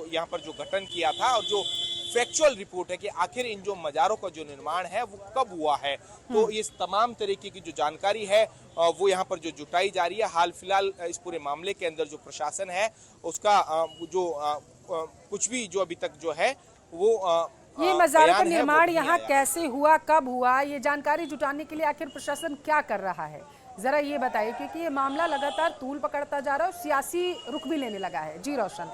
यहाँ पर जो गठन किया था और जो फैक्चुअल रिपोर्ट है कि आखिर इन जो मज़ारों का जो निर्माण है वो कब हुआ है, तो ये तमाम तरीके की जो जानकारी है वो यहाँ पर जो जुटाई जा रही है। हाल फिलहाल इस पूरे मामले के अंदर जो प्रशासन है उसका जो कुछ भी जो अभी तक जो है वो ये मज़ारों का निर्माण यहाँ कैसे हुआ, कब हुआ, ये जानकारी जुटाने के लिए आखिर प्रशासन क्या कर रहा है, जरा ये बताइए, क्योंकि ये मामला लगातार तूल पकड़ता जा रहा है और सियासी रुख भी लेने लगा है। जी रोशन।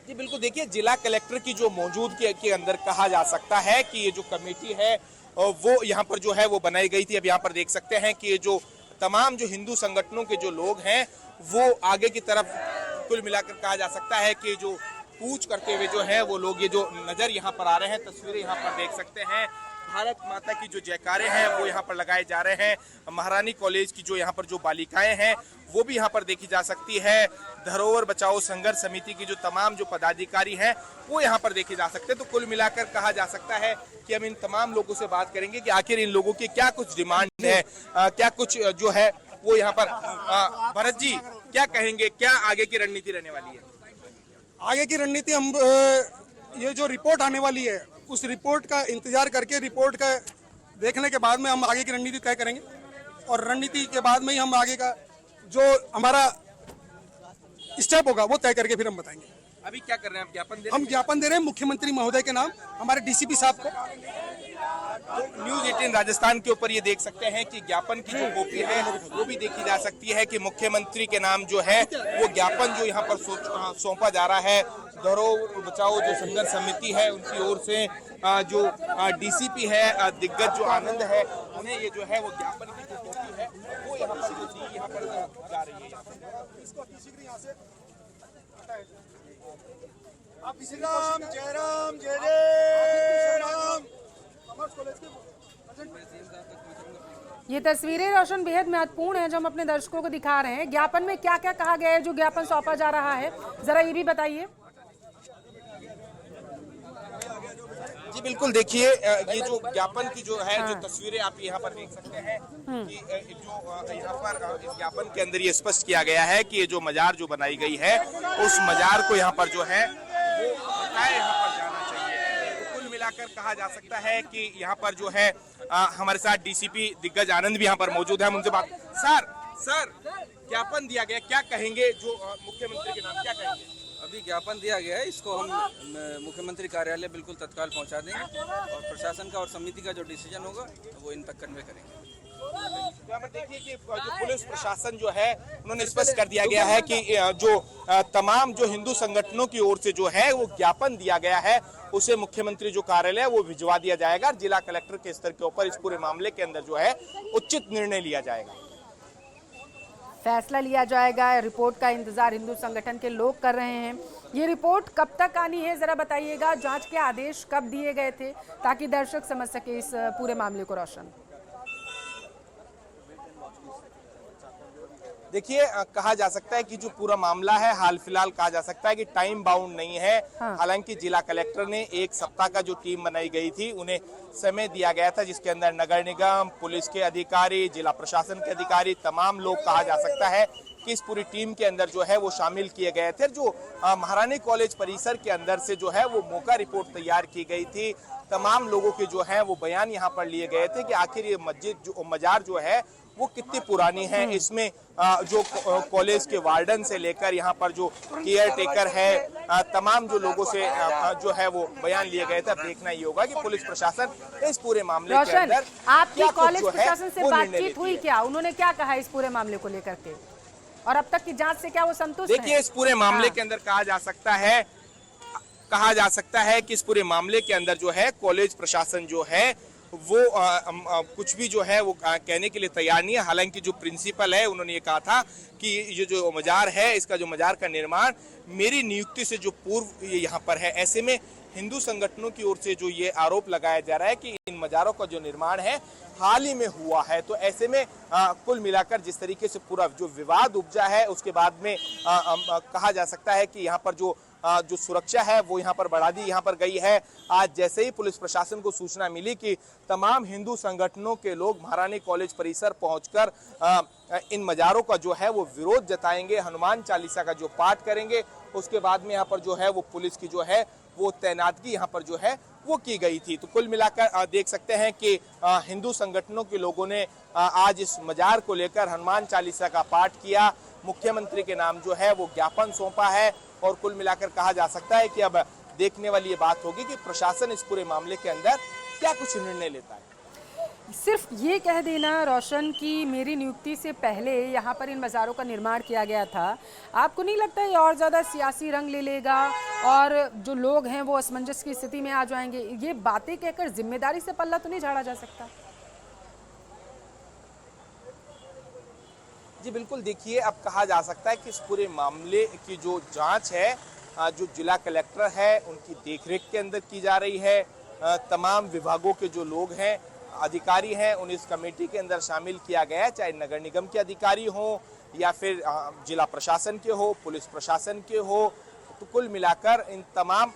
जी बिल्कुल, देखिए जिला कलेक्टर की जो मौजूदगी के अंदर कहा जा सकता है कि ये जो कमेटी है वो यहाँ पर जो है वो बनाई गई थी। अब यहाँ पर देख सकते हैं कि ये जो तमाम जो हिंदू संगठनों के जो लोग हैं वो आगे की तरफ कुल मिलाकर कहा जा सकता है कि जो कूच करते हुए जो है वो लोग ये जो नजर यहाँ पर आ रहे हैं, तस्वीरें यहाँ पर देख सकते हैं। भारत माता की जो जयकारे हैं वो यहाँ पर लगाए जा रहे हैं। महारानी कॉलेज की जो यहाँ पर जो बालिकाएं हैं वो भी यहाँ पर देखी जा सकती है। धरोहर बचाओ संघर्ष समिति की जो तमाम जो पदाधिकारी हैं वो यहाँ पर देखे जा सकते हैं। तो कुल मिलाकर कहा जा सकता है कि हम इन तमाम लोगों से बात करेंगे कि आखिर इन लोगों की क्या कुछ डिमांड है, क्या कुछ जो है वो यहाँ पर। भरत जी क्या कहेंगे, क्या आगे की रणनीति रहने वाली है? आगे की रणनीति हम ये जो रिपोर्ट आने वाली है उस रिपोर्ट का इंतजार करके रिपोर्ट का देखने के बाद में हम आगे की रणनीति तय करेंगे और रणनीति के बाद में ही हम आगे का जो हमारा स्टेप होगा वो तय करके फिर हम बताएंगे। अभी क्या कर रहे हैं आप? ज्ञापन दे रहे हैं? हम ज्ञापन दे रहे हैं मुख्यमंत्री महोदय के नाम, हमारे डीसीपी साहब को। तो न्यूज 18 राजस्थान के ऊपर ये देख सकते हैं कि ज्ञापन की जो कॉपी है वो भी देखी जा सकती है कि मुख्यमंत्री के नाम जो है वो ज्ञापन जो यहाँ पर सौंपा जा रहा है। धरोहर बचाओ जो संघर्ष समिति है उनकी ओर से जो डीसीपी है दिग्गज जो आनंद है उन्हें ये जो है वो ज्ञापन की जो कॉपी है वो यहाँ पर जो दी यहाँ पर जा रही है। राम जय राम जय जय राम। ये तस्वीरें रोशन बेहद महत्वपूर्ण है जो हम अपने दर्शकों को दिखा रहे हैं। ज्ञापन में क्या क्या कहा गया है जो ज्ञापन सौंपा जा रहा है, जरा ये भी बताइए। जी बिल्कुल, देखिए ये जो ज्ञापन की जो है जो तस्वीरें आप यहाँ पर देख सकते हैं कि जो यहाँ पर इस ज्ञापन के अंदर ये स्पष्ट किया गया है कि ये जो मजार जो बनाई गई है उस मजार को यहाँ पर जो है वो यहाँ पर जाना चाहिए। तो कुल मिलाकर कहा जा सकता है कि यहाँ पर जो है हमारे साथ डीसीपी दिग्गज आनंद भी यहाँ पर मौजूद है। हम उनसे बात। सर ज्ञापन दिया गया, क्या कहेंगे जो मुख्यमंत्री के नाम, क्या कहेंगे? अभी ज्ञापन दिया गया है, इसको हम मुख्यमंत्री कार्यालय बिल्कुल तत्काल पहुंचा देंगे और प्रशासन का और समिति का जो डिसीजन होगा वो इन तक कन्वे करेंगे। यहाँ पर देखिए कि जो पुलिस प्रशासन जो है उन्होंने स्पष्ट कर दिया गया है कि जो तमाम जो हिंदू संगठनों की ओर से जो है वो ज्ञापन दिया गया है उसे मुख्यमंत्री जो कार्यालय है वो भिजवा दिया जाएगा। जिला कलेक्टर के स्तर के ऊपर इस पूरे मामले के अंदर जो है उचित निर्णय लिया जाएगा, फैसला लिया जाएगा। रिपोर्ट का इंतजार हिंदू संगठन के लोग कर रहे हैं। ये रिपोर्ट कब तक आनी है जरा बताइएगा, जांच के आदेश कब दिए गए थे ताकि दर्शक समझ सके इस पूरे मामले को। रोशन, देखिए कहा जा सकता है कि जो पूरा मामला है हाल फिलहाल कहा जा सकता है कि टाइम बाउंड नहीं है। हालांकि जिला कलेक्टर ने 1 सप्ताह का जो टीम बनाई गई थी उन्हें समय दिया गया था जिसके अंदर नगर निगम, पुलिस के अधिकारी, जिला प्रशासन के अधिकारी, तमाम लोग कहा जा सकता है कि इस पूरी टीम के अंदर जो है वो शामिल किए गए थे। जो महारानी कॉलेज परिसर के अंदर से जो है वो मौका रिपोर्ट तैयार की गई थी। तमाम लोगों के जो है वो बयान यहाँ पर लिए गए थे कि आखिर ये मस्जिद जो मजार जो है वो कितनी पुरानी है। इसमें जो कॉलेज के वार्डन से लेकर यहाँ पर जो केयर टेकर है तमाम जो लोगों से जो है वो बयान लिए गए थे। अब देखना ये होगा कि पुलिस प्रशासन इस पूरे मामले के अंदर आपकी कॉलेज प्रशासन से बातचीत हुई क्या, उन्होंने क्या कहा इस पूरे मामले को लेकर के और अब तक की जांच से क्या वो संतुष्ट हैं? देखिए इस पूरे मामले के अंदर कहा जा सकता है कि इस पूरे मामले के अंदर जो है कॉलेज प्रशासन जो है वो कुछ भी जो है वो कहने के लिए तैयार नहीं है। हालांकि जो प्रिंसिपल है उन्होंने ये कहा था कि ये जो मजार है इसका जो मजार का निर्माण मेरी नियुक्ति से जो पूर्व ये यहाँ पर है। ऐसे में हिंदू संगठनों की ओर से जो ये आरोप लगाया जा रहा है कि इन मजारों का जो निर्माण है हाल ही में हुआ है, तो ऐसे में कुल मिलाकर जिस तरीके से पूरा जो विवाद उपजा है उसके बाद में कहा जा सकता है कि यहाँ पर जो सुरक्षा है वो यहाँ पर बढ़ा दी यहाँ पर गई है। आज जैसे ही पुलिस प्रशासन को सूचना मिली कि तमाम हिंदू संगठनों के लोग महारानी कॉलेज परिसर पहुंचकर इन मज़ारों का जो है वो विरोध जताएंगे, हनुमान चालीसा का जो पाठ करेंगे। उसके बाद में यहाँ पर जो है वो पुलिस की जो है वो तैनातगी यहाँ पर जो है वो की गई थी। तो कुल मिलाकर देख सकते हैं कि हिंदू संगठनों के लोगों ने आज इस मजार को लेकर हनुमान चालीसा का पाठ किया, मुख्यमंत्री के नाम जो है वो ज्ञापन सौंपा है। और कुल मिलाकर कहा जा सकता है कि अब देखने वाली ये बात होगी कि प्रशासन इस पूरे मामले के अंदर क्या कुछ निर्णय लेता है। सिर्फ ये कह देना रोशन कि मेरी नियुक्ति से पहले यहाँ पर इन मज़ारों का निर्माण किया गया था, आपको नहीं लगता ये और ज़्यादा सियासी रंग ले लेगा और जो लोग हैं वो असमंजस की स्थिति में आ जाएंगे? ये बातें कहकर जिम्मेदारी से पल्ला तो नहीं झाड़ा जा सकता? जी बिल्कुल, देखिए अब कहा जा सकता है कि इस पूरे मामले की जो जांच है जो जिला कलेक्टर है उनकी देखरेख के अंदर की जा रही है। तमाम विभागों के जो लोग हैं, अधिकारी हैं, उन्हें इस कमेटी के अंदर शामिल किया गया है, चाहे नगर निगम के अधिकारी हों या फिर जिला प्रशासन के हो, पुलिस प्रशासन के हो। तो कुल मिलाकर इन तमाम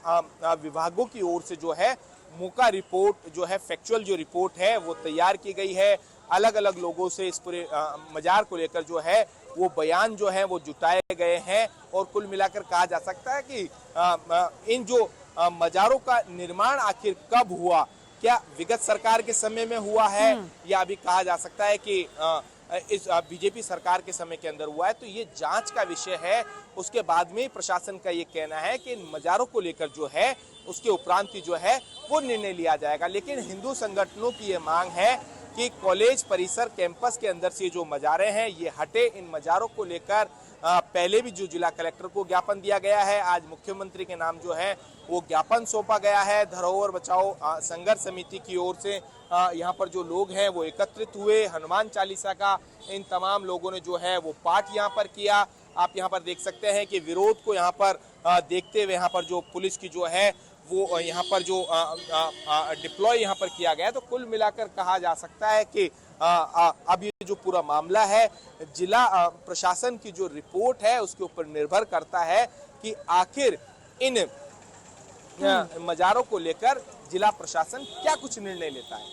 विभागों की ओर से जो है मौका रिपोर्ट जो है, फैक्चुअल जो रिपोर्ट है वो तैयार की गई है। अलग अलग लोगों से इस पूरे मजार को लेकर जो है वो बयान जो है वो जुटाए गए हैं। और कुल मिलाकर कहा जा सकता है कि इन जो मजारों का निर्माण आखिर कब हुआ, क्या विगत सरकार के समय में हुआ है या अभी कहा जा सकता है कि इस बीजेपी सरकार के समय के अंदर हुआ है, तो ये जांच का विषय है। उसके बाद में प्रशासन का ये कहना है कि इन मजारों को लेकर जो है उसके उपरांत ही जो है वो निर्णय लिया जाएगा। लेकिन हिंदू संगठनों की ये मांग है कि कॉलेज परिसर कैंपस के अंदर से जो मजारे हैं ये हटे। इन मजारों को लेकर पहले भी जो जिला कलेक्टर को ज्ञापन दिया गया है, आज मुख्यमंत्री के नाम जो है वो ज्ञापन सौंपा गया है। धरोहर बचाओ संघर्ष समिति की ओर से यहाँ पर जो लोग हैं वो एकत्रित हुए, हनुमान चालीसा का इन तमाम लोगों ने जो है वो पाठ यहाँ पर किया। आप यहाँ पर देख सकते हैं कि विरोध को यहाँ पर देखते हुए यहाँ पर जो पुलिस की जो है वो यहाँ पर जो डिप्लॉय यहाँ पर किया गया है। तो कुल मिलाकर कहा जा सकता है कि अब ये जो पूरा मामला है जिला प्रशासन की जो रिपोर्ट है उसके ऊपर निर्भर करता है कि आखिर इन मजारों को लेकर जिला प्रशासन क्या कुछ निर्णय लेता है।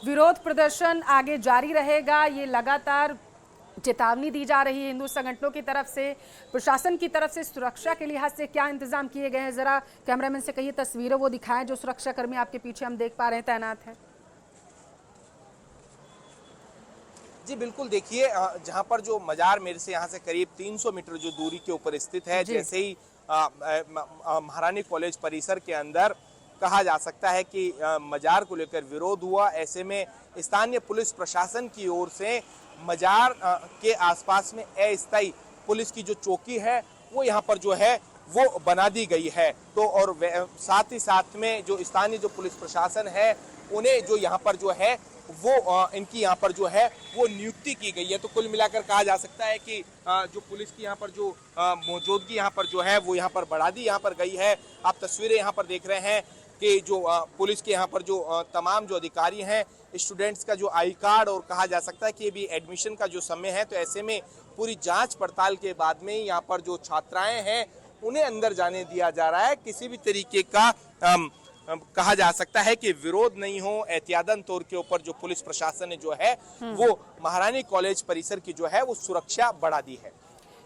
विरोध प्रदर्शन आगे जारी रहेगा, ये लगातार चेतावनी दी जा रही है हिंदू संगठनों की तरफ से। प्रशासन की तरफ से सुरक्षा के लिहाज से क्या इंतजाम किए गए हैं, जरा कैमरामैन से कहिए तस्वीरें वो दिखाएं जो सुरक्षा कर्मी आपके पीछे हम देख पा रहे हैं तैनात है। जी बिल्कुल, देखिए जहां पर जो मजार मेरे से यहाँ से करीब 300 मीटर जो दूरी के ऊपर स्थित है, जैसे ही महारानी कॉलेज परिसर के अंदर कहा जा सकता है कि मजार को लेकर विरोध हुआ, ऐसे में स्थानीय पुलिस प्रशासन की ओर से मजार के आसपास में अस्थायी पुलिस की जो चौकी है वो यहाँ पर जो है वो बना दी गई है। तो और साथ ही साथ में जो स्थानीय जो पुलिस प्रशासन है उन्हें जो यहाँ पर जो है वो इनकी यहाँ पर जो है वो नियुक्ति की गई है। तो कुल मिलाकर कहा जा सकता है कि जो पुलिस की यहाँ पर जो मौजूदगी यहाँ पर जो है वो यहाँ पर बढ़ा दी यहाँ पर गई है। आप तस्वीरें यहाँ पर देख रहे हैं कि जो पुलिस के यहाँ पर जो तमाम जो अधिकारी हैं, स्टूडेंट्स का जो आई कार्ड और कहा जा सकता है कि भी एडमिशन का जो समय है, तो ऐसे में पूरी जांच पड़ताल के बाद में यहाँ पर जो छात्राएं हैं उन्हें अंदर जाने दिया जा रहा है। किसी भी तरीके का कहा जा सकता है कि विरोध नहीं हो। एहतियातन तौर के ऊपर जो पुलिस प्रशासन ने जो है वो महारानी कॉलेज परिसर की जो है वो सुरक्षा बढ़ा दी है।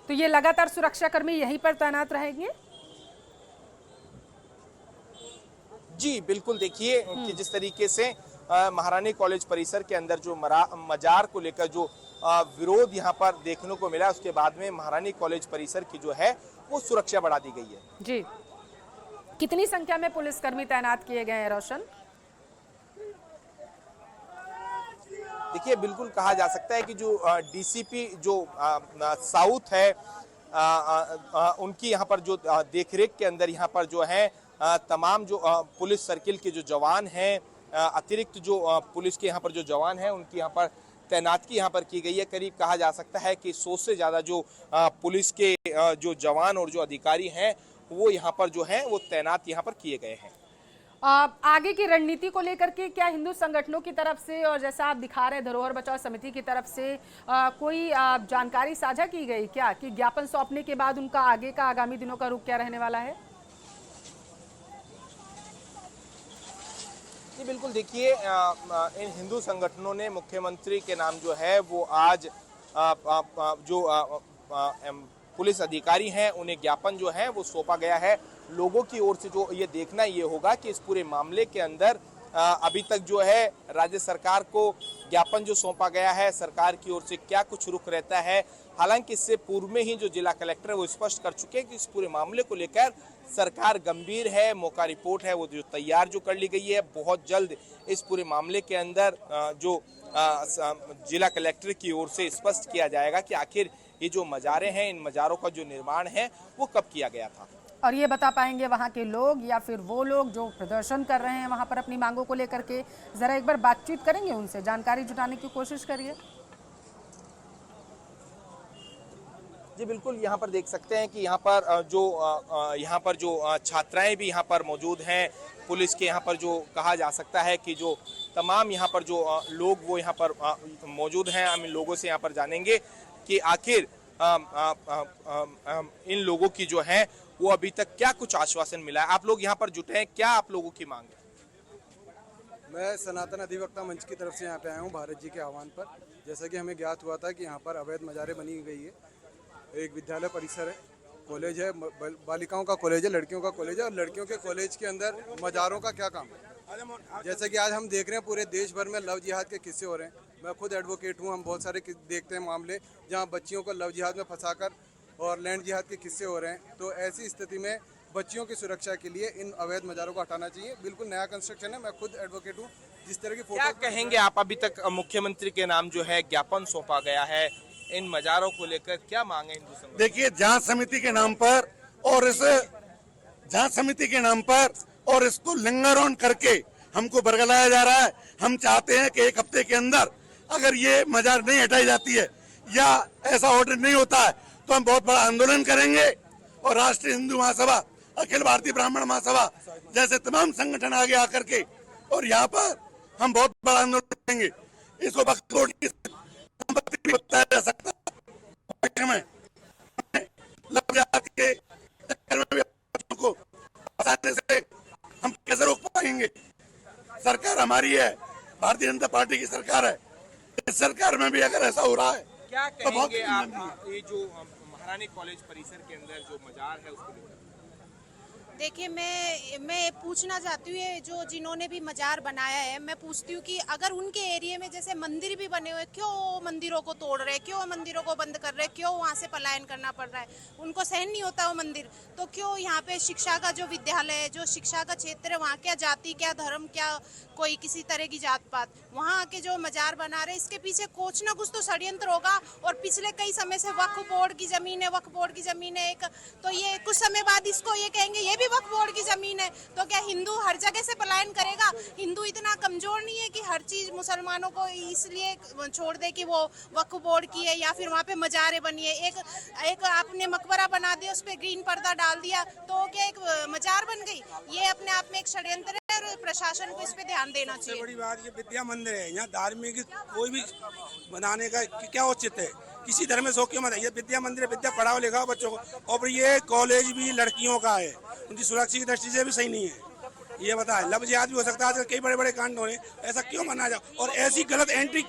तो ये लगातार सुरक्षा कर्मी यहीं पर तैनात रहेंगे? जी बिल्कुल, देखिए कि जिस तरीके से महारानी कॉलेज परिसर के अंदर जो मजार को लेकर जो विरोध यहाँ पर देखने को मिला, उसके बाद में महारानी कॉलेज परिसर की जो है वो सुरक्षा बढ़ा दी गई है। जी, कितनी संख्या में पुलिसकर्मी तैनात किए गए हैं रोशन? देखिए बिल्कुल कहा जा सकता है कि जो डीसीपी जो साउथ है उनकी यहाँ पर जो देखरेख के अंदर यहाँ पर जो है तमाम जो पुलिस सर्किल के जो जवान हैं, अतिरिक्त जो पुलिस के यहाँ पर जो जवान हैं उनकी यहाँ पर तैनाती यहाँ पर की गई है। करीब कहा जा सकता है कि 100 से ज़्यादा जो पुलिस के जो जवान और जो अधिकारी हैं वो यहाँ पर जो है वो तैनात यहाँ पर किए गए हैं। आगे की रणनीति को लेकर के क्या हिंदू संगठनों की तरफ से और जैसा आप दिखा रहे हैं धरोहर बचाओ समिति की तरफ से कोई जानकारी साझा की गई क्या कि ज्ञापन सौंपने के बाद उनका आगे का आगामी दिनों का रुख क्या रहने वाला है? जी बिल्कुल, देखिए इन हिंदू संगठनों ने मुख्यमंत्री के नाम जो है वो आज पुलिस अधिकारी हैं उन्हें ज्ञापन जो है वो सौंपा गया है। लोगों की ओर से जो ये देखना ये होगा कि इस पूरे मामले के अंदर अभी तक जो है राज्य सरकार को ज्ञापन जो सौंपा गया है सरकार की ओर से क्या कुछ रुख रहता है। हालांकि इससे पूर्व में ही जो जिला कलेक्टर है वो स्पष्ट कर चुके हैं कि इस पूरे मामले को लेकर सरकार गंभीर है। मौका रिपोर्ट है वो जो तैयार जो कर ली गई है, बहुत जल्द इस पूरे मामले के अंदर जो जिला कलेक्टर की ओर से स्पष्ट किया जाएगा कि आखिर ये जो मजारे हैं इन मजारों का जो निर्माण है वो कब किया गया था। और ये बता पाएंगे वहाँ के लोग या फिर वो लोग जो प्रदर्शन कर रहे हैं वहाँ पर अपनी मांगों को लेकर के, जरा एक बार बातचीत करेंगे उनसे, जानकारी जुटाने की कोशिश करिए। जी बिल्कुल, यहाँ पर देख सकते हैं कि यहाँ पर जो छात्राएं भी यहाँ पर मौजूद हैं। पुलिस के यहाँ पर जो कहा जा सकता है कि जो तमाम यहाँ पर जो लोग वो यहाँ पर मौजूद हैं। हम इन लोगों से यहाँ पर जानेंगे कि आखिर इन लोगों की जो है वो अभी तक क्या कुछ आश्वासन मिला है। आप लोग यहाँ पर जुटे हैं, क्या आप लोगों की मांग है? मैं सनातन अधिवक्ता मंच की तरफ से यहाँ पे आया हूँ भारत जी के आह्वान पर। जैसा कि हमें ज्ञात हुआ था कि यहाँ पर अवैध मजारें बनी गई है। एक विद्यालय परिसर है, कॉलेज है, बालिकाओं का कॉलेज है, लड़कियों का कॉलेज है, और लड़कियों के कॉलेज के अंदर मजारों का क्या काम है। जैसे कि आज हम देख रहे हैं पूरे देश भर में लव जिहाद के किस्से हो रहे हैं। मैं खुद एडवोकेट हूँ, हम बहुत सारे देखते हैं मामले जहाँ बच्चियों को लव जिहाद में फंसाकर और लैंड जिहाद के किस्से हो रहे हैं। तो ऐसी स्थिति में बच्चियों की सुरक्षा के लिए इन अवैध मजारों को हटाना चाहिए। बिल्कुल नया कंस्ट्रक्शन है, मैं खुद एडवोकेट हूँ। जिस तरह की क्या कहेंगे आप, अभी तक मुख्यमंत्री के नाम जो है ज्ञापन सौंपा गया है, इन मजारों को लेकर क्या मांगे हिंदू संगठन? देखिए, जांच समिति के नाम पर और इस जांच समिति के नाम पर और इसको लिंगर ऑन करके हमको बरगलाया जा रहा है। हम चाहते हैं कि एक हफ्ते के अंदर अगर ये मजार नहीं हटाई जाती है या ऐसा ऑर्डर नहीं होता है तो हम बहुत बड़ा आंदोलन करेंगे। और राष्ट्रीय हिंदू महासभा, अखिल भारतीय ब्राह्मण महासभा जैसे तमाम संगठन आगे आकर के और यहाँ पर हम बहुत बड़ा आंदोलन करेंगे। इसको वक्फ बोर्ड की संपत्ति भी बताया जा सकता है। लग जाके को आसानी से हम कैसे रोक पाएंगे? सरकार हमारी है, भारतीय जनता पार्टी की सरकार है। इस सरकार में भी अगर ऐसा हो रहा है क्या तो बहुत कहेंगे आप ये जो महारानी कॉलेज परिसर के अंदर जो मजार है उसको लेकर? देखिए, मैं पूछना चाहती हूँ, ये जो जिन्होंने भी मजार बनाया है, मैं पूछती हूँ कि अगर उनके एरिया में जैसे मंदिर भी बने हुए, क्यों मंदिरों को तोड़ रहे हैं, क्यों मंदिरों को बंद कर रहे हैं, क्यों वहाँ से पलायन करना पड़ रहा है? उनको सहन नहीं होता वो मंदिर, तो क्यों यहाँ पे शिक्षा का जो विद्यालय है, जो शिक्षा का क्षेत्र है, वहाँ क्या जाति, क्या धर्म, क्या कोई किसी तरह की जात पात, वहाँ आके जो मजार बना रहे, इसके पीछे कुछ ना कुछ तो षड्यंत्र होगा। और पिछले कई समय से वक्फ बोर्ड की जमीन है, वक्फ बोर्ड की जमीन है एक, तो ये कुछ समय बाद इसको ये कहेंगे ये भी वक्फ बोर्ड की जमीन है। तो क्या हिंदू हर जगह से पलायन करेगा? हिंदू इतना कमजोर नहीं है कि हर चीज मुसलमानों को इसलिए छोड़ दे कि वो वक्फ बोर्ड की है या फिर वहाँ पे मजारें बनी है। एक आपने मकबरा बना दिया, उस पर ग्रीन पर्दा डाल दिया, तो क्या एक मजार बन गई? ये अपने आप में एक षड्यंत्र है और प्रशासन को इस पे ध्यान देना चाहिए। सबसे बड़ी बात ये विद्या मंदिर है, यहाँ धार्मिक कोई भी बनाने का क्या उचित है? किसी धर्म में शौक क्यों मत है? ये विद्या मंदिर है, विद्या पढ़ाओ लिखाओ बच्चों को। और ये कॉलेज भी लड़कियों का है, उनकी सुरक्षा की दृष्टि से भी सही नहीं है। ये बताए लव जिहाद भी हो सकता है, आजकल कई बड़े बड़े कांड हो रहे हैं, ऐसा क्यों मना जाओ? और ऐसी गलत एंट्री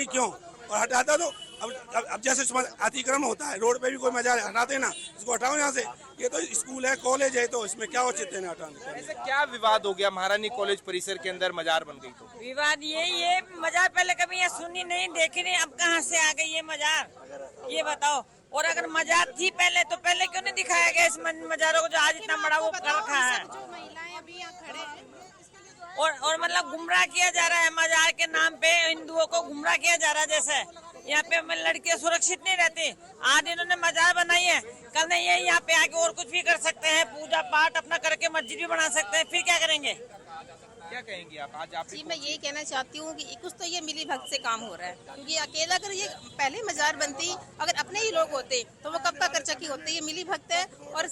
क्यों? और हटाता तो अब जैसे अतिक्रमण होता है रोड पे भी कोई मजार हटाते ना, इसको हटाओ यहाँ से। ये तो स्कूल है, कॉलेज है, तो इसमें क्या उचित है ना हटाने? ऐसे क्या विवाद हो गया महारानी कॉलेज परिसर के अंदर मजार बन गई? तो विवाद ये मजार पहले कभी ये सुनी नहीं, देखी नहीं, अब कहाँ से आ गई ये मजार, ये बताओ। और अगर मजार थी पहले तो पहले क्यों नहीं दिखाया गया इस मजारों को जो आज इतना बड़ा वो कर रखा है? जो महिलाएं अभी यहाँ खड़े हैं और मतलब गुमराह किया जा रहा है मजार के नाम पे, हिंदुओं को गुमराह किया जा रहा है। जैसे यहाँ पे लड़कियां सुरक्षित नहीं रहती। आज इन्होंने मजार बनाई है, कल नहीं है यहाँ पे आके और कुछ भी कर सकते हैं, पूजा पाठ अपना करके मस्जिद भी बना सकते हैं, फिर क्या करेंगे? क्या कहेंगे आप? आज आप जी, मैं यही कहना चाहती हूँ कि कुछ तो ये मिली भक्त से काम हो रहा है, क्योंकि अकेला अगर ये पहले मजार बनती, अगर अपने ही लोग होते तो वो कब का कर चुकी होते। ये मिली भक्त है। और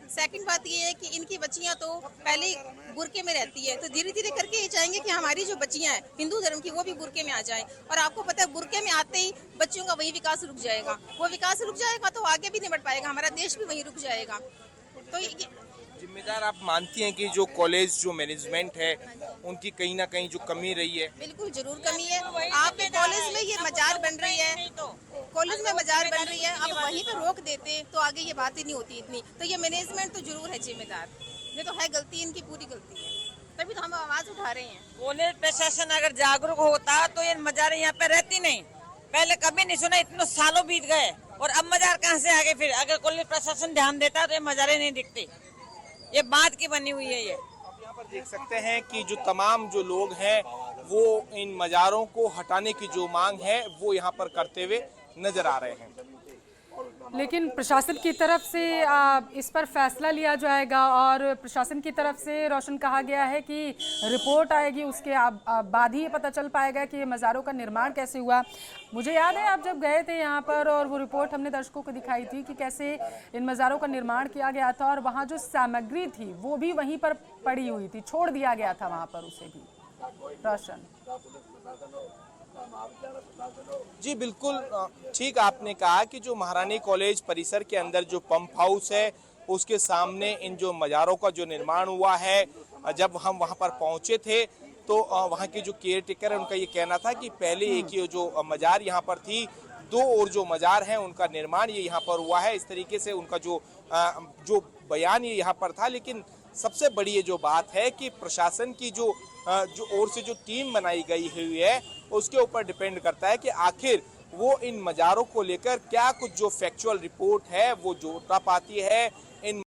सेकंड बात ये है कि इनकी बच्चियां तो पहले बुरके में रहती है, तो धीरे धीरे करके ये चाहेंगे कि हमारी जो बच्चियां हैं हिंदू धर्म की वो भी बुरके में आ जाएं। और आपको पता है बुरके में आते ही बच्चियों का वही विकास रुक जाएगा। वो विकास रुक जाएगा तो आगे भी नहीं बढ़ पाएगा, हमारा देश भी वहीं रुक जाएगा। तो जिम्मेदार आप मानती हैं कि जो कॉलेज जो मैनेजमेंट है उनकी कहीं ना कहीं जो कमी रही है? बिल्कुल जरूर कमी है। आपके कॉलेज में ये मजार बन रही है, कॉलेज में मजार बन रही है, आप वहीं पे रोक देते तो आगे ये बात ही नहीं होती इतनी। तो ये मैनेजमेंट तो जरूर है जिम्मेदार, ये तो है गलती, इनकी पूरी गलती है, तभी तो हम आवाज उठा रहे हैं। कॉलेज प्रशासन अगर जागरूक होता तो ये मजारें यहाँ पे रहती नहीं। पहले कभी नहीं सुना, इतने सालों बीत गए और अब मजार कहाँ से आ गए फिर? अगर कॉलेज प्रशासन ध्यान देता तो ये मजारें नहीं दिखती। ये बात की बनी हुई है। ये यहाँ पर देख सकते हैं कि जो तमाम जो लोग हैं वो इन मजारों को हटाने की जो मांग है वो यहाँ पर करते हुए नजर आ रहे हैं। लेकिन प्रशासन की तरफ से इस पर फैसला लिया जाएगा और प्रशासन की तरफ से रोशन कहा गया है कि रिपोर्ट आएगी, उसके बाद ही ये पता चल पाएगा कि ये मज़ारों का निर्माण कैसे हुआ। मुझे याद है आप जब गए थे यहाँ पर और वो रिपोर्ट हमने दर्शकों को दिखाई थी कि कैसे इन मज़ारों का निर्माण किया गया था और वहाँ जो सामग्री थी वो भी वहीं पर पड़ी हुई थी, छोड़ दिया गया था वहाँ पर उसे भी। रोशन जी बिल्कुल ठीक आपने कहा कि जो महारानी कॉलेज परिसर के अंदर जो पंप हाउस है उसके सामने इन जो मज़ारों का जो निर्माण हुआ है, जब हम वहां पर पहुंचे थे तो वहां के जो केयर टेकर है उनका ये कहना था कि पहले एक ये जो मज़ार यहाँ पर थी, दो और जो मज़ार हैं उनका निर्माण ये यहाँ पर हुआ है। इस तरीके से उनका जो बयान ये यहाँ पर था। लेकिन सबसे बड़ी ये जो बात है कि प्रशासन की जो ओर से जो टीम बनाई गई हुई है उसके ऊपर डिपेंड करता है कि आखिर वो इन मज़ारों को लेकर क्या कुछ जो फैक्चुअल रिपोर्ट है वो जोड़ पाती है। इन